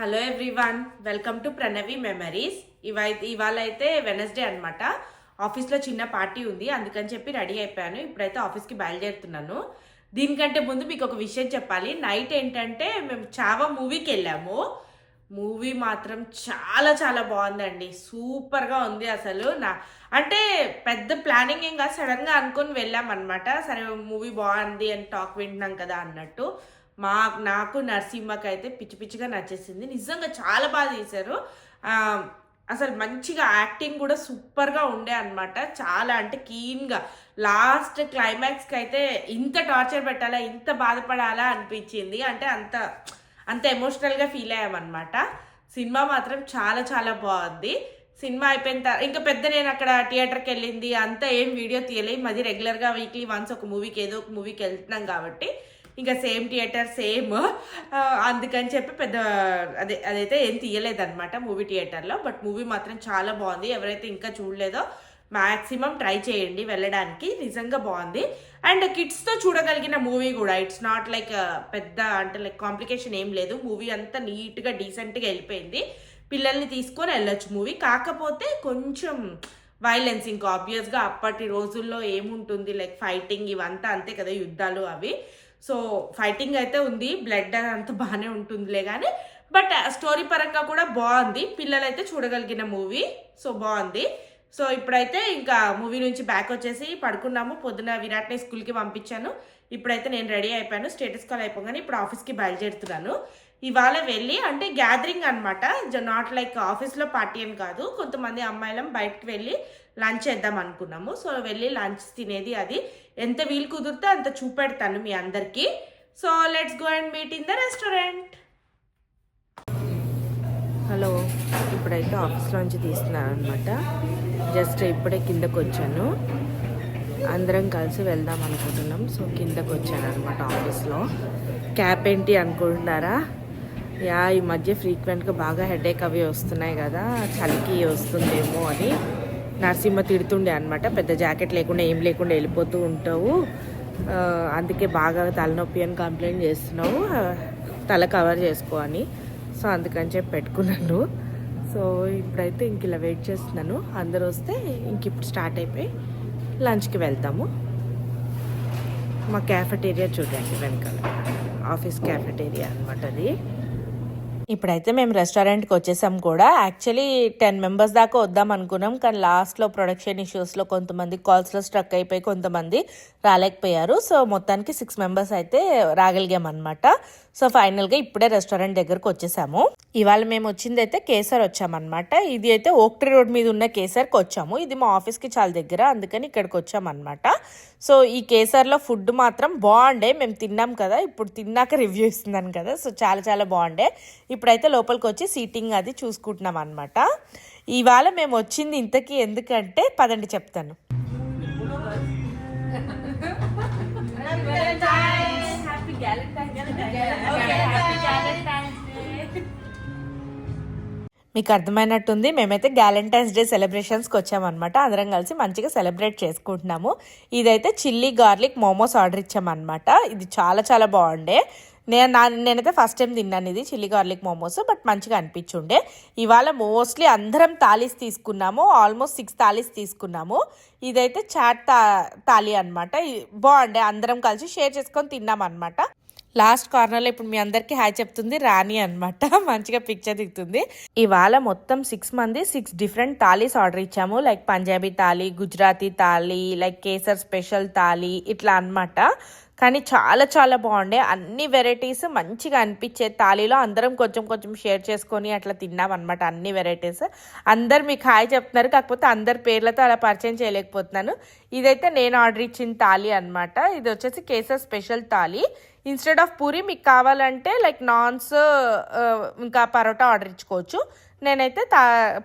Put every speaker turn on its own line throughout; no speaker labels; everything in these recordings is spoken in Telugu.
Hello everyone, welcome to Pranavi memories. ఇవాళ అయితే వెనస్డే అనమాట. ఆఫీస్లో చిన్న పార్టీ ఉంది, అందుకని చెప్పి రెడీ అయిపోయాను. ఇప్పుడైతే ఆఫీస్కి బయలుదేరుతున్నాను. దీనికంటే ముందు మీకు ఒక విషయం చెప్పాలి. నైట్ ఏంటంటే మేము చావా మూవీకి వెళ్ళాము. మూవీ మాత్రం చాలా చాలా బాగుందండి, సూపర్గా ఉంది. అసలు అంటే పెద్ద ప్లానింగ్ ఏం కాదు, సడన్గా అనుకొని వెళ్ళామన్నమాట. సరే మూవీ బాగుంది అని టాక్ వింటున్నాం కదా అన్నట్టు. నాకు నరసింహకి అయితే పిచ్చి పిచ్చిగా నచ్చేసింది. నిజంగా చాలా బాగా తీశారు. అసలు మంచిగా యాక్టింగ్ కూడా సూపర్గా ఉండే అనమాట. చాలా అంటే కీన్గా లాస్ట్ క్లైమాక్స్కి అయితే ఇంత టార్చర్ పెట్టాలా, ఇంత బాధపడాలా అనిపించింది. అంటే అంత ఎమోషనల్గా ఫీల్ అయ్యామన్నమాట. సినిమా మాత్రం చాలా చాలా బాగుంది. సినిమా అయిపోయిన తర్వాత ఇంకా పెద్ద నేను అక్కడ థియేటర్కి వెళ్ళింది అంతా ఏం వీడియో తీయలేదు. మధ్య రెగ్యులర్గా వీక్లీ వన్స్ ఒక మూవీకి ఏదో ఒక మూవీకి వెళ్తున్నాం కాబట్టి ఇంకా సేమ్ థియేటర్ సేమ్, అందుకని చెప్పి పెద్ద అదైతే ఏం తీయలేదన్నమాట మూవీ థియేటర్లో. బట్ మూవీ మాత్రం చాలా బాగుంది. ఎవరైతే ఇంకా చూడలేదో మ్యాక్సిమం ట్రై చేయండి వెళ్ళడానికి, నిజంగా బాగుంది. అండ్ కిడ్స్తో చూడగలిగిన మూవీ కూడా. ఇట్స్ నాట్ లైక్ పెద్ద అంటే లైక్ కాంప్లికేషన్ ఏం లేదు. మూవీ అంతా నీట్గా డీసెంట్గా వెళ్ళిపోయింది. పిల్లల్ని తీసుకొని వెళ్ళొచ్చు మూవీ. కాకపోతే కొంచెం వైలెన్స్ ఇంకా ఆబ్వియస్గా అప్పటి రోజుల్లో ఏముంటుంది, లైక్ ఫైటింగ్ ఇవంతా అంతే కదా, యుద్ధాలు అవి. సో ఫైటింగ్ అయితే ఉంది, బ్లడ్ అంతా బాగానే ఉంటుందిలే కానీ, బట్ స్టోరీ పరంగా కూడా బాగుంది. పిల్లలైతే చూడగలిగిన మూవీ, సో బాగుంది. సో ఇప్పుడైతే ఇంకా మూవీ నుంచి బ్యాక్ వచ్చేసి పడుకున్నాము. పొద్దున విరాట్ని స్కూల్కి పంపించాను. ఇప్పుడైతే నేను రెడీ అయిపోయాను. స్టేటస్ కాల్ అయిపోగానే ఇప్పుడు ఆఫీస్కి బయలుదేరుతున్నాను. ఇవాళ వెళ్ళి అంటే గ్యాదరింగ్ అనమాట, నాట్ లైక్ ఆఫీస్లో పార్టీ అని కాదు. కొంతమంది అమ్మాయిలం బయటకు వెళ్ళి లంచ్ చేద్దాం అనుకున్నాము. సో వెళ్ళి లంచ్ తినేది, అది ఎంత వీలు కుదిరితే అంత చూపెడతాను మీ అందరికీ. So let's go and meet in the restaurant. Hello, ఇప్పుడైతే ఆఫీస్లోంచి తీస్తున్నాను అనమాట. జస్ట్ ఇప్పుడే కిందకు వచ్చాను. అందరం కలిసి వెళ్దాం అనుకుంటున్నాం. సో కిందకు వచ్చాను అనమాట ఆఫీస్లో. క్యాప్ ఏంటి అనుకుంటున్నారా? ఈ మధ్య ఫ్రీక్వెంట్గా బాగా హెడేక్ అవి వస్తున్నాయి కదా, చలికి వస్తుందేమో అని నరసింహ తిడుతుండే అనమాట. పెద్ద జాకెట్ లేకుండా ఏం లేకుండా వెళ్ళిపోతూ ఉంటావు, అందుకే బాగా తలనొప్పి అని కంప్లైంట్ చేస్తున్నావు, తల కవర్ చేసుకో అని. సో అందుకని చెప్పి పెట్టుకున్నాను. సో ఇప్పుడైతే ఇంక ఇలా వెయిట్ చేస్తున్నాను. అందరూ వస్తే ఇంక ఇప్పుడు స్టార్ట్ అయిపోయి లంచ్కి వెళ్తాము. మా క్యాఫెటేరియా చూడండి వెనకాల, ఆఫీస్ క్యాఫెటేరియా అనమాట అది. ఇప్పుడైతే మేము రెస్టారెంట్కి వచ్చేసాం కూడా. యాక్చువల్లీ 10 మెంబర్స్ దాకా వద్దాం అనుకున్నాం, కానీ లాస్ట్లో ప్రొడక్షన్ ఇష్యూస్లో కొంతమంది కాల్స్లో స్ట్రక్ అయిపోయి కొంతమంది రాలేకపోయారు. సో మొత్తానికి 6 మెంబర్స్ అయితే రాగలిగాం అనమాట. సో ఫైనల్గా ఇప్పుడే రెస్టారెంట్ దగ్గరకు వచ్చేసాము. ఇవాళ మేము వచ్చింది అయితే కేసర్ వచ్చామన్నమాట. ఇది అయితే ఓక్ట్రీ రోడ్ మీద ఉన్న కేసర్కి వచ్చాము. ఇది మా ఆఫీస్కి చాలా దగ్గర, అందుకని ఇక్కడికి వచ్చామన్నమాట. సో ఈ కేసర్లో ఫుడ్ మాత్రం బాగుండే. మేము తిన్నాం కదా, ఇప్పుడు తిన్నాక రివ్యూ ఇస్తున్నాను కదా. సో చాలా చాలా బాగుండే. ఇప్పుడైతే లోపలికి వచ్చి సీటింగ్ అది చూసుకుంటున్నాం అనమాట. ఇవాళ మేము వచ్చింది ఇంతకీ ఎందుకంటే పదండి చెప్తాను. మీకు అర్థమైనట్టుంది, మేమైతే గ్యాలంటైన్స్ డే సెలబ్రేషన్స్కి వచ్చామన్నమాట. అందరం కలిసి మంచిగా సెలబ్రేట్ చేసుకుంటున్నాము. ఇదైతే చిల్లీ గార్లిక్ మోమోస్ ఆర్డర్ ఇచ్చామన్నమాట. ఇది చాలా చాలా బాగుండే. నేనైతే ఫస్ట్ టైం తిన్నాను ఇది చిల్లీ గార్లిక్ మోమోస్, బట్ మంచిగా అనిపించుండే. ఇవాళ మోస్ట్లీ అందరం థాలీస్ తీసుకున్నాము, ఆల్మోస్ట్ 6 థాలీస్ తీసుకున్నాము. ఇదైతే చాట్ థాలీ అనమాట. బాగుండే, అందరం కలిసి షేర్ చేసుకొని తిన్నాం అనమాట. లాస్ట్ కార్నర్లో ఇప్పుడు మీ అందరికీ హాయ్ చెప్తుంది రాణి అనమాట, మంచిగా పిక్చర్ దిగుతుంది. ఇవాళ మొత్తం 6 మంది 6 డిఫరెంట్ థాలీస్ ఆర్డర్ ఇచ్చాము. Like Punjabi thali, Gujarati thali, like kesar special thali, ఇట్లా అనమాట. కానీ చాలా చాలా బాగుండే. అన్ని వెరైటీస్ మంచిగా అనిపించే థాలీలో అందరం కొంచెం కొంచెం షేర్ చేసుకొని అట్లా తిన్నాం అనమాట. అన్ని వెరైటీస్ అందరు మీకు హాయ్ చెప్తున్నారు, కాకపోతే అందరి పేర్లతో అలా పరిచయం చేయలేకపోతున్నాను. ఇదైతే నేను ఆర్డర్ ఇచ్చిన థాలీ అనమాట. ఇది వచ్చేసి kesar special thali. Instead of puri మీకు కావాలంటే లైక్ నాన్స్ ఇంకా పరోటా ఆర్డర్ ఇచ్చుకోవచ్చు. నేనైతే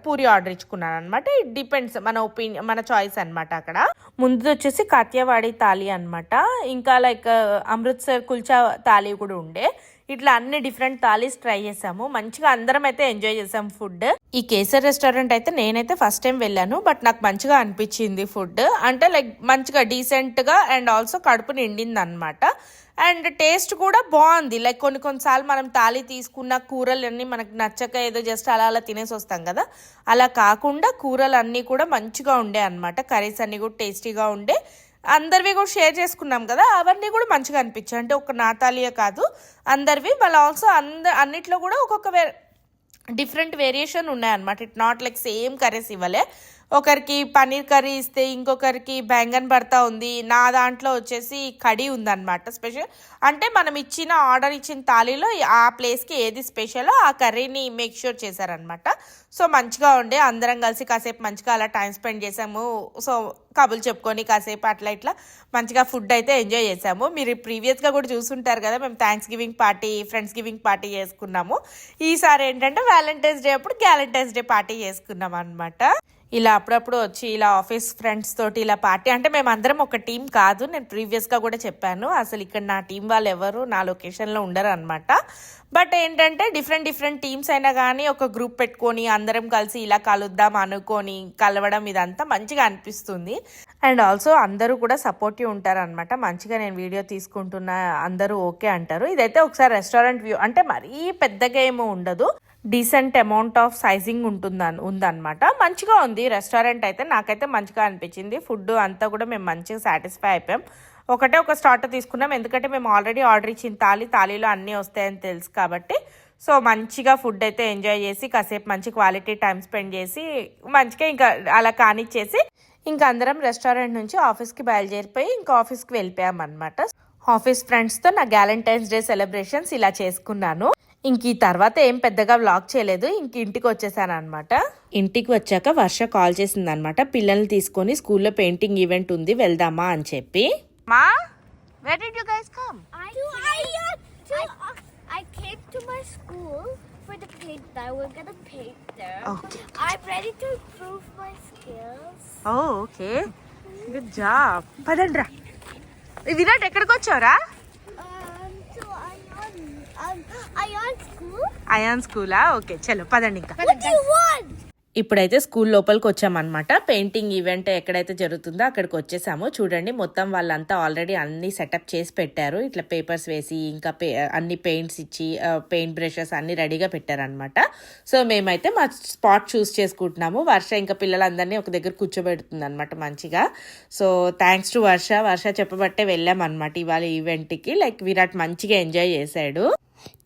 పూరి ఆర్డర్ ఇచ్చుకున్నాను అనమాట. ఇట్ డిపెండ్స్, మన ఒపీనియన్, మన చాయిస్ అనమాట. అక్కడ ముందు వచ్చేసి కాత్యావాడి థాలీ అనమాట. ఇంకా లైక్ అమృత్సర్ కుల్చా థాలీ కూడా ఉండే. ఇట్లా అన్ని డిఫరెంట్ థాలీస్ ట్రై చేసాము. మంచిగా అందరం అయితే ఎంజాయ్ చేసాం ఫుడ్. ఈ కేసర్ రెస్టారెంట్ అయితే నేనైతే ఫస్ట్ టైం వెళ్ళాను, బట్ నాకు మంచిగా అనిపించింది ఫుడ్. అంటే లైక్ మంచిగా డీసెంట్గా అండ్ ఆల్సో కడుపు నిండింది అనమాట. అండ్ టేస్ట్ కూడా బాగుంది. లైక్ కొన్నిసార్లు మనం తాళి తీసుకున్న కూరలు అన్నీ మనకు నచ్చక ఏదో జస్ట్ అలా అలా తినేసి వస్తాం కదా, అలా కాకుండా కూరలు అన్నీ కూడా మంచిగా ఉండే అనమాట. కర్రీస్ అన్నీ కూడా టేస్టీగా ఉండే. అందరివి కూడా షేర్ చేసుకున్నాం కదా, అవన్నీ కూడా మంచిగా అనిపించాయి. అంటే ఒక నా తాలియే కాదు అందరివి, మళ్ళీ ఆల్సో అన్నిట్లో కూడా ఒక్కొక్క డిఫరెంట్ వేరియేషన్ ఉన్నాయన్నమాట. It not like same curries ఇవ్వలే. ఒకరికి పన్నీర్ కర్రీ ఇస్తే ఇంకొకరికి బెంగన్ భర్తా ఉంది, నా దాంట్లో వచ్చేసి కడీ ఉందన్నమాట స్పెషల్. అంటే మనం ఆర్డర్ ఇచ్చిన థాలీలో ఆ ప్లేస్కి ఏది స్పెషలో ఆ కర్రీని మేక్ ష్యూర్ చేశారనమాట. సో మంచిగా ఉండే, అందరం కలిసి కాసేపు మంచిగా అలా టైం స్పెండ్ చేసాము. సో కబులు చెప్పుకొని కాసేపు అట్లా ఇట్లా మంచిగా ఫుడ్ అయితే ఎంజాయ్ చేసాము. మీరు ప్రీవియస్గా కూడా చూసుంటారు కదా, మేము thanks giving party, friends giving party చేసుకున్నాము. ఈసారి ఏంటంటే వ్యాలంటైన్స్ డే అప్పుడు గ్యాలంటైన్స్ డే పార్టీ చేసుకున్నాం అనమాట. ఇలా అప్పుడప్పుడు వచ్చి ఇలా ఆఫీస్ ఫ్రెండ్స్ తోటి ఇలా పార్టీ, అంటే మేమందరం ఒక టీం కాదు, నేను ప్రీవియస్గా కూడా చెప్పాను. అసలు ఇక్కడ నా టీం వాళ్ళు ఎవరు నా లొకేషన్లో ఉండరు అనమాట. బట్ ఏంటంటే డిఫరెంట్ టీమ్స్ అయినా కానీ ఒక గ్రూప్ పెట్టుకొని అందరం కలిసి ఇలా కలుద్దాం అనుకొని కలవడం ఇదంతా మంచిగా అనిపిస్తుంది. అండ్ ఆల్సో అందరూ కూడా సపోర్టివ్ ఉంటారు అనమాట. మంచిగా నేను వీడియో తీసుకుంటున్నా అందరూ ఓకే అంటారు. ఇదైతే ఒకసారి రెస్టారెంట్ వ్యూ, అంటే మరీ పెద్దగా ఏమో ఉండదు, డీసెంట్ అమౌంట్ ఆఫ్ సైజింగ్ ఉందన్నమాట. మంచిగా ఉంది రెస్టారెంట్ అయితే, నాకైతే మంచిగా అనిపించింది. ఫుడ్ అంతా కూడా మేము మంచిగా సాటిస్ఫై అయిపోయాం. ఒక స్టార్టర్ తీసుకున్నాం, ఎందుకంటే మేము ఆల్రెడీ ఆర్డర్ ఇచ్చిన తాళీలో అన్నీ వస్తాయని తెలుసు కాబట్టి. సో మంచిగా ఫుడ్ అయితే ఎంజాయ్ చేసి కాసేపు మంచి క్వాలిటీ టైం స్పెండ్ చేసి మంచిగా ఇంకా అలా కానిచ్చేసి ఇంకా అందరం రెస్టారెంట్ నుంచి ఆఫీస్కి బయలుదేరిపోయి ఇంకా ఆఫీస్కి వెళ్ళిపోయాం అనమాట. ఆఫీస్ ఫ్రెండ్స్తో నా గ్యాలంటైన్స్ డే సెలబ్రేషన్స్ ఇలా చేసుకున్నాను. ఇంక ఈ తర్వాత ఏం పెద్దగా వ్లాగ్ చేయలేదు, ఇంక ఇంటికి వచ్చేసాను అనమాట. ఇంటికి వచ్చాక వర్ష కాల్ చేసింది అనమాట, పిల్లల్ని తీసుకొని స్కూల్లో పెయింటింగ్ ఈవెంట్ ఉంది వెళ్దామా అని చెప్పి. మా where did you guys come?
I came to my school for the paint that we're gonna paint there.
Okay.
I'm ready to improve my skills.
Oh, okay. Good job. పదండ్రా. విరాట్ ఎక్కడికి వచ్చావురా?
To Ion school.
అయాన్ స్కూలా? ఓకే చలో పదండి ఇంకా.
What do you want?
ఇప్పుడైతే స్కూల్ లోపలికి వచ్చామన్నమాట. పెయింటింగ్ ఈవెంట్ ఎక్కడైతే జరుగుతుందో అక్కడికి వచ్చేసాము. చూడండి మొత్తం వాళ్ళంతా ఆల్రెడీ అన్ని సెటప్ చేసి పెట్టారు. ఇట్లా పేపర్స్ వేసి ఇంకా అన్ని పెయింట్స్ ఇచ్చి పెయింట్ బ్రషెస్ అన్ని రెడీగా పెట్టారనమాట. సో మేమైతే మా స్పాట్ చూస్ చేసుకుంటున్నాము. వర్ష ఇంకా పిల్లలందరినీ ఒక దగ్గర కూర్చోబెడుతుంది అనమాట మంచిగా. సో థ్యాంక్స్ టు వర్ష చెప్పబట్టే వెళ్ళామన్నమాట ఇవాళ ఈవెంట్కి. లైక్ విరాట్ మంచిగా ఎంజాయ్ చేశాడు.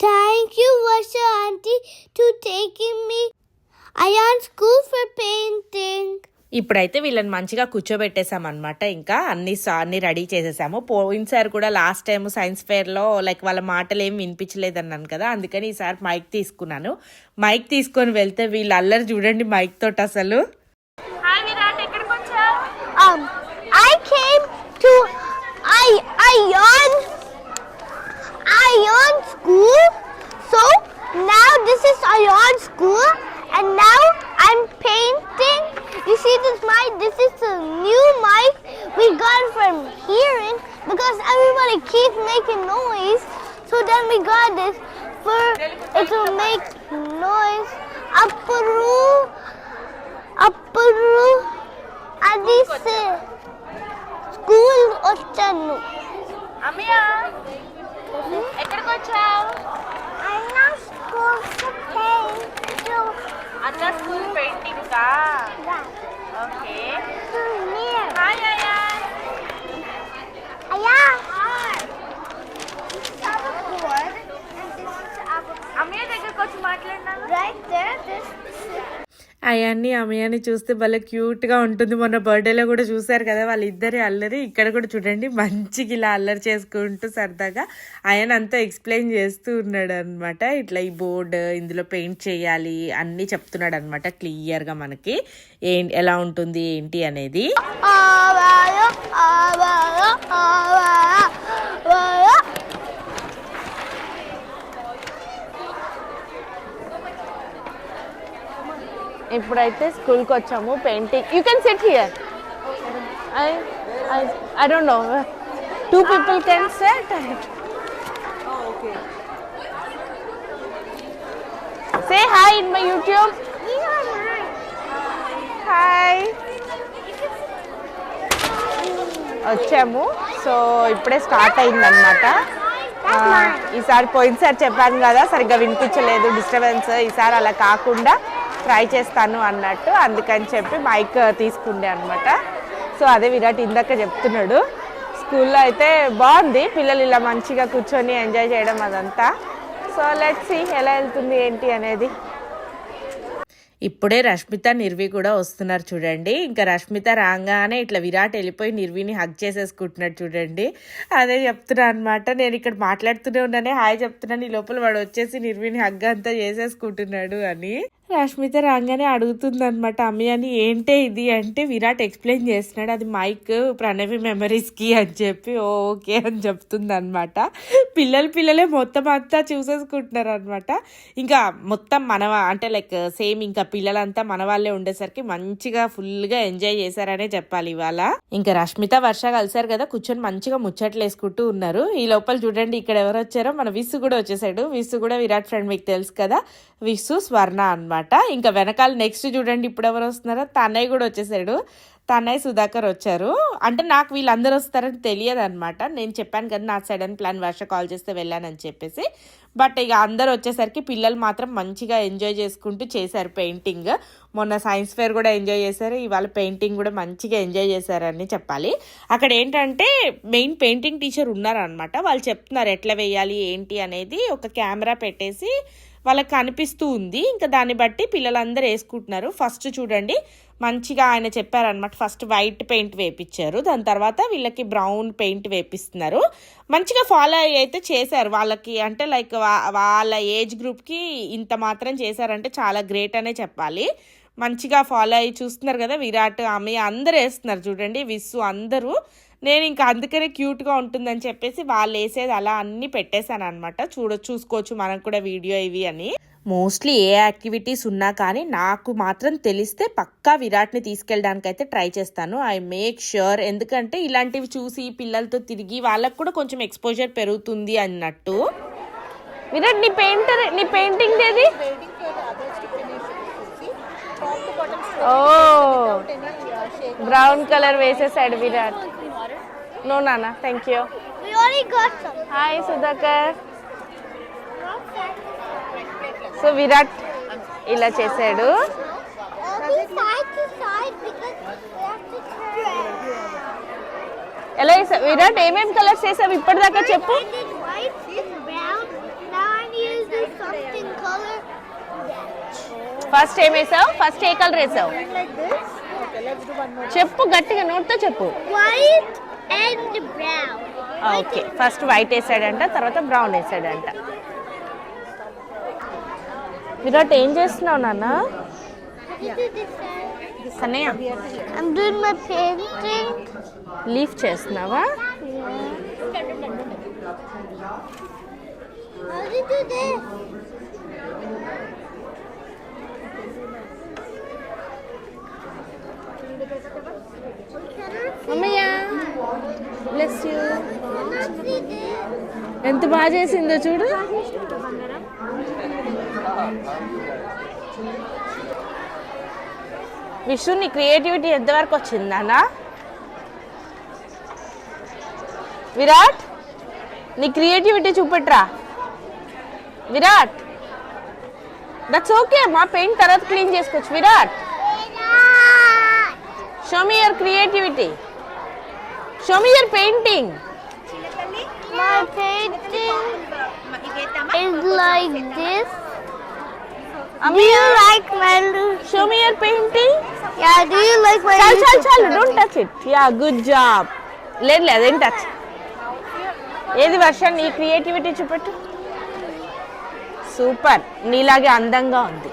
Thank you, Varsha auntie, to taking me Ion school for painting.
ఇప్పుడైతే వీళ్ళని మంచిగా కూర్చోబెట్టేసామన్నమాట. ఇంకా అన్ని రెడీ చేసేసాము. పోయినసారి కూడా లాస్ట్ టైం సైన్స్ ఫేర్లో లైక్ వాళ్ళ మాటలు ఏమి వినిపించలేదన్నాను కదా, అందుకని ఈసారి మైక్ తీసుకున్నాను. మైక్ తీసుకొని వెళ్తే వీళ్ళు అల్లరి చూడండి మైక్ తోటి అసలు.
I came to Ion school. So now this is Ion school, and now I'm painting. You see this mic? This is a new mic we got from hearing because everybody keeps making noise. So then we got this for it to make noise. Apparu, and this school వచ్చాను.
అమ్మయ్య ఎక్కడికి వచ్చావు?
అన్న స్కూల్ పెయింట్.
అన్న స్కూల్ పెయింటింగ్ కా? ఓకే. హాయ్ అయ్యా. అమ్మయ్య దగ్గరకు వచ్చి మాట్లాడినాను.
Right there, this.
అమ్మయ్యని చూస్తే భలే క్యూట్గా ఉంటుంది. మొన్న బర్త్డేలో కూడా చూసారు కదా వాళ్ళిద్దరే అల్లరి. ఇక్కడ కూడా చూడండి మంచిగా ఇలా అల్లరి చేసుకుంటూ సరదాగా ఆయన అంతా ఎక్స్ప్లెయిన్ చేస్తూ ఉన్నాడు అనమాట. ఇట్లా ఈ బోర్డు ఇందులో పెయింట్ చేయాలి అన్నీ చెప్తున్నాడు అనమాట క్లియర్గా మనకి ఎలా ఉంటుంది ఏంటి అనేది. ఇప్పుడైతే స్కూల్కి వచ్చాము. Painting you can SIT here. I don't know. 2 people can sit. Say hi in my YouTube. Hi వచ్చాము. సో ఇప్పుడే స్టార్ట్ అయిందనమాట. ఈసారి పోయినసారి చెప్పాను కదా సరిగ్గా వినిపించలేదు, డిస్టర్బెన్స్. ఈసారి అలా కాకుండా ట్రై చేస్తాను అన్నట్టు, అందుకని చెప్పి మైక్ తీసుకుండే అనమాట. సో అదే విరాట్ ఇందాక చెప్తున్నాడు, స్కూల్లో అయితే బాగుంది, పిల్లలు ఇలా మంచిగా కూర్చొని ఎంజాయ్ చేయడం అదంతా. సో లెట్స్ సీ ఎలా వెళ్తుంది ఏంటి అనేది. ఇప్పుడే రష్మిత నిర్వి కూడా వస్తున్నారు చూడండి. ఇంకా రష్మిత రాగానే ఇట్లా విరాట్ వెళ్ళిపోయి నిర్విని హగ్ చేసేసుకుంటున్నాడు చూడండి. అదే చెప్తున్నా అనమాట, నేను ఇక్కడ మాట్లాడుతూనే ఉన్నానే హాయ్ చెప్తున్నాను, ఈ లోపల వాడు వచ్చేసి నిర్విని హగ్ అంతా చేసేసుకుంటున్నాడు అని. రష్మిత రాగానే అడుగుతుంది అనమాట, అమ్మి అని ఏంటే ఇది అంటే విరాట్ ఎక్స్ప్లెయిన్ చేస్తున్నాడు, అది మైక్ ప్రణవి మెమరీస్కి అని చెప్పి ఓకే అని చెప్తుంది అనమాట. పిల్లలే మొత్తం అంతా చూసేసుకుంటున్నారు అనమాట. ఇంకా మొత్తం అంటే లైక్ సేమ్ ఇంకా పిల్లలంతా మన వాళ్ళే ఉండేసరికి మంచిగా ఫుల్గా ఎంజాయ్ చేశారనే చెప్పాలి ఇవాళ. ఇంకా రష్మిత వర్ష కలిసారు కదా, కూర్చొని మంచిగా ముచ్చట్లు వేసుకుంటూ ఉన్నారు. ఈ లోపల చూడండి ఇక్కడ ఎవరు వచ్చారో, మన విస్సు కూడా వచ్చేసాడు. విస్సు కూడా విరాట్ ఫ్రెండ్, మీకు తెలుసు కదా, విస్సు స్వర్ణ అన్నమాట. ఇంకా వెనకాల నెక్స్ట్ చూడండి ఇప్పుడు ఎవరు వస్తున్నారో, తన్నయ్య కూడా వచ్చేసాడు. తన్నయ్య సుధాకర్ వచ్చారు. అంటే నాకు వీళ్ళందరూ వస్తారని తెలియదు అనమాట. నేను చెప్పాను కదా నా సడన్ ప్లాన్ వర్ష కాల్ చేస్తే వెళ్ళానని చెప్పేసి. బట్ ఇక అందరు వచ్చేసరికి పిల్లలు మాత్రం మంచిగా ఎంజాయ్ చేసుకుంటూ చేశారు పెయింటింగ్. మొన్న సైన్స్ ఫేర్ కూడా ఎంజాయ్ చేశారు, ఇవాళ పెయింటింగ్ కూడా మంచిగా ఎంజాయ్ చేశారని చెప్పాలి. అక్కడ ఏంటంటే మెయిన్ పెయింటింగ్ టీచర్ ఉన్నారనమాట, వాళ్ళు చెప్తున్నారు ఎట్లా వేయాలి ఏంటి అనేది. ఒక కెమెరా పెట్టేసి వాళ్ళకి కనిపిస్తూ ఉంది, ఇంకా దాన్ని బట్టి పిల్లలందరూ వేసుకుంటున్నారు. ఫస్ట్ చూడండి మంచిగా ఆయన చెప్పారనమాట, ఫస్ట్ వైట్ పెయింట్ వేపించారు, దాని తర్వాత వీళ్ళకి బ్రౌన్ పెయింట్ వేపిస్తున్నారు. మంచిగా ఫాలో అయితే చేశారు వాళ్ళకి, అంటే లైక్ వాళ్ళ ఏజ్ గ్రూప్కి ఇంత మాత్రం చేశారంటే చాలా గ్రేట్ అనే చెప్పాలి. మంచిగా ఫాలో అయ్యి చూస్తున్నారు కదా, విరాట్ ఆమె అందరూ వేస్తున్నారు చూడండి, విస్సు అందరూ. నేను ఇంకా అందుకనే క్యూట్గా ఉంటుందని చెప్పేసి వాళ్ళు వేసేది అలా అన్నీ పెట్టేశాను అనమాట. చూసుకోవచ్చు మనం కూడా వీడియో ఇవి అని. మోస్ట్లీ ఏ యాక్టివిటీస్ ఉన్నా కానీ నాకు మాత్రం తెలిస్తే పక్కా విరాట్ని తీసుకెళ్ళడానికి అయితే ట్రై చేస్తాను. ఐ మేక్ ష్యూర్, ఎందుకంటే ఇలాంటివి చూసి పిల్లలతో తిరిగి వాళ్ళకు కూడా కొంచెం ఎక్స్పోజర్ పెరుగుతుంది అన్నట్టు. విరాట్ నీ పెయింటింగ్ ఏది? ఓ బ్రౌన్ కలర్ వేసేసాడు విరాట్. నో నానా thank you. Hi Sudhakar. So Virat ఇలా చేశాడు. ఎలా వేసావు విరాట్? ఏమేమి కలర్స్ వేసావు ఇప్పటిదాకా చెప్పు. ఫస్ట్ ఏం వేసావు? ఫస్ట్ ఏ కలర్ వేసావు చెప్పు, గట్టిగా నోట్తో చెప్పు. ఓకే, ఫస్ట్ వైట్ వేసాడంట, తర్వాత బ్రౌన్ వేసాడంట. విరాట్ ఏం చేస్తున్నావు నాన్న? లీఫ్ చేస్తున్నావా? అమ్మయ్య బ్లెస్ యూ. ఎంత బాగా చేసిందో చూడు. విష్ణు నీ క్రియేటివిటీ ఎంతవరకు వచ్చింది నాన్న? విరాట్ నీ క్రియేటివిటీ చూపెట్రా. విరాట్ దట్స్ ఓకే, మా పెయింట్ తర్వాత క్లీన్ చేసుకోవచ్చు. Virat show me your creativity, show me your painting.
My painting is like this. Do you like my
show me your painting?
Yeah, do you like my
chal don't touch it. Yeah, good job. లేదు అదేం టచ్. ఏది వర్ష నీ క్రియేటివిటీ చూపెట్టు. సూపర్, నీలాగే అందంగా ఉంది.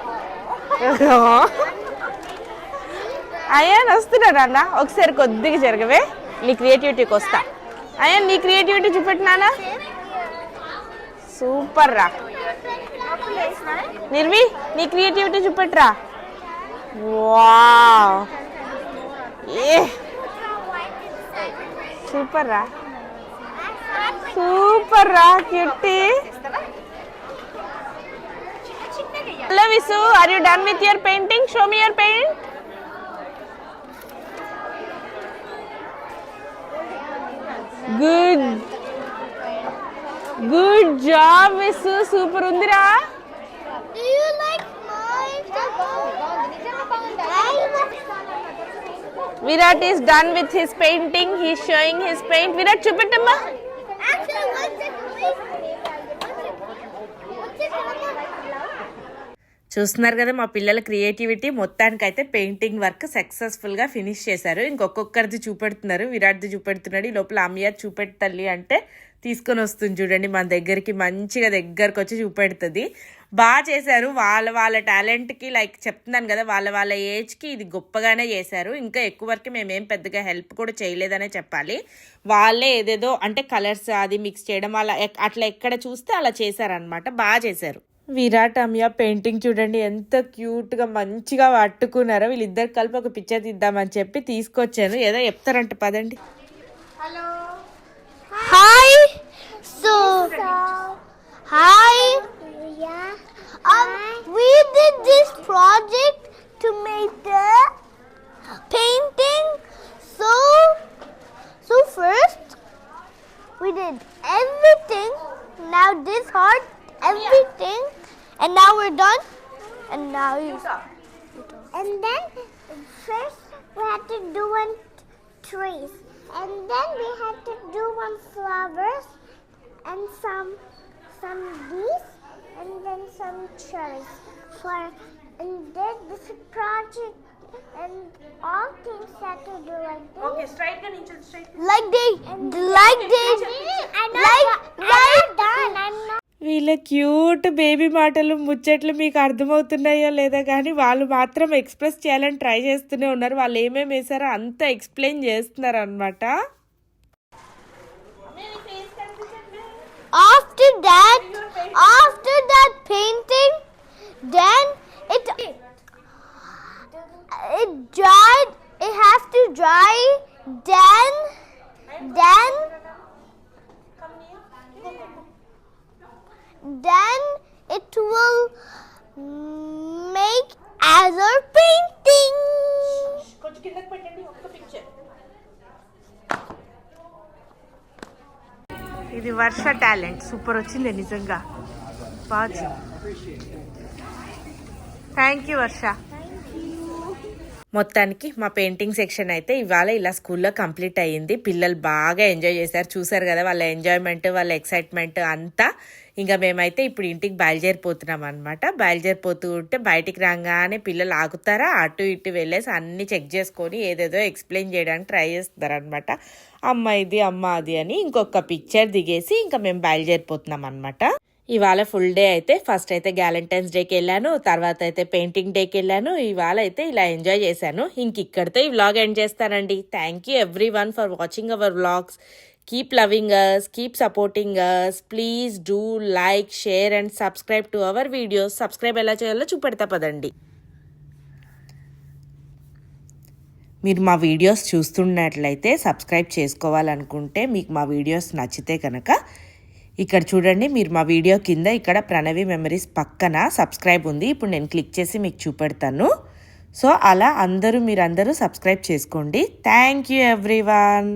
అయ్యాన్ వస్తున్నాడు అన్న, ఒకసారి కొద్దిగా జరగవే, నీ క్రియేటివిటీకి వస్తా. అయ్యాన్ నీ క్రియేటివిటీ చూపెట్టినానా? సూపర్ రా. నిర్వి నీ క్రియేటివిటీ చూపెట్రా. వావ్, ఏ సూపర్ రా, సూపర్ రా cutie. Hello Visu, are you done with your painting? Show me your paint. Good job miss, super ఉందిరా.
Do you like my
Virat is done with his painting. He's showing his paint. Virat, చూపెట్టమ్మా.
Actually, what's it?
చూస్తున్నారు కదా మా పిల్లల క్రియేటివిటీ. మొత్తానికైతే పెయింటింగ్ వర్క్ సక్సెస్ఫుల్గా ఫినిష్ చేశారు. ఇంకొకరిది చూపెడుతున్నారు, విరాట్ది చూపెడుతున్నాడు. ఈ లోపల అమ్మయ్య చూపెట్టల్లి అంటే తీసుకొని వస్తుంది చూడండి మన దగ్గరికి, మంచిగా దగ్గరకు వచ్చి చూపెడుతుంది. బాగా చేశారు. వాళ్ళ టాలెంట్కి లైక్ చెప్తున్నాను కదా, వాళ్ళ ఏజ్కి ఇది గొప్పగానే చేశారు. ఇంకా ఎక్కువ వరకు మేమేం పెద్దగా హెల్ప్ కూడా చేయలేదనే చెప్పాలి. వాళ్ళే ఏదేదో అంటే కలర్స్ అది మిక్స్ చేయడం అట్లా ఎక్కడ చూస్తే అలా చేశారనమాట. బాగా చేశారు. విరాట్ అమ్మయ్య పెయింటింగ్ చూడండి ఎంత క్యూట్గా మంచిగా పట్టుకున్నారో. వీళ్ళిద్దరు కలిపి ఒక పిక్చర్ తీద్దామని చెప్పి తీసుకొచ్చాను. ఏదో చెప్తారంట, పదండి.
Hi. Hi. Yeah. We did this project to make the painting. So first we did everything. Now this heart, everything, and now we're done. And now you. And then first we had to do one trees. And then we had to do one flowers and some leaves and then some cherries. And then this project and all things had to do like this.
Okay, straight and straight.
Like they.
వీళ్ళ క్యూట్ బేబీ మాటలు ముచ్చట్లు మీకు అర్థమవుతున్నాయో లేదా కానీ వాళ్ళు మాత్రం ఎక్స్ప్రెస్ చేయాలని ట్రై చేస్తూనే ఉన్నారు. వాళ్ళు ఏమేమి వేసారో అంతా ఎక్స్ప్లెయిన్ చేస్తున్నారు అనమాట.
After that painting, then it dried. It has to dry. Then it will make other painting.
ఇది వర్ష టాలెంట్ సూపర్ వచ్చింది నిజంగా. బాగా. థ్యాంక్ యూ వర్ష. మొత్తానికి మా పెయింటింగ్ సెక్షన్ అయితే ఇవాళ ఇలా స్కూల్లో కంప్లీట్ అయ్యింది. పిల్లలు బాగా ఎంజాయ్ చేశారు. చూసారు కదా వాళ్ళ ఎంజాయ్మెంట్, వాళ్ళ ఎక్సైట్మెంట్ అంతా. ఇంకా మేమైతే ఇప్పుడు ఇంటికి బయలుదేరిపోతున్నాం అనమాట. బయలుదేరిపోతూ ఉంటే బయటికి రాగానే పిల్లలు ఆగుతారా, అటు ఇటు వెళ్ళేసి అన్నీ చెక్ చేసుకొని ఏదేదో ఎక్స్ప్లెయిన్ చేయడానికి ట్రై చేస్తారనమాట. అమ్మ ఇది అమ్మ అది అని ఇంకొక పిక్చర్ దిగేసి ఇంకా మేము బయలుదేరిపోతున్నాం అనమాట. ఇవాళ ఫుల్ డే అయితే ఫస్ట్ అయితే గ్యాలంటైన్స్ డేకి వెళ్ళాను, తర్వాత అయితే పెయింటింగ్ డేకి వెళ్ళాను. ఇవాళ అయితే ఇలా ఎంజాయ్ చేశాను. ఇంక ఇక్కడితో ఈ వ్లాగ్ ఎండ్ చేస్తానండి. Thank you everyone for watching our vlogs. Keep loving us, keep supporting us. Please do like, share and subscribe to our videos. Subscribe ఎలా చేయాలో చూపెడతా పదండి. మీరు మా వీడియోస్ చూస్తున్నట్లయితే సబ్స్క్రైబ్ చేసుకోవాలనుకుంటే, మీకు మా వీడియోస్ నచ్చితే కనుక ఇక్కడ చూడండి, మీరు మా వీడియో కింద ఇక్కడ ప్రణవి మెమరీస్ పక్కన సబ్స్క్రైబ్ ఉంది. ఇప్పుడు నేను క్లిక్ చేసి మీకు చూపెడతాను. సో అలా మీరందరూ సబ్స్క్రైబ్ చేసుకోండి. Thank you everyone.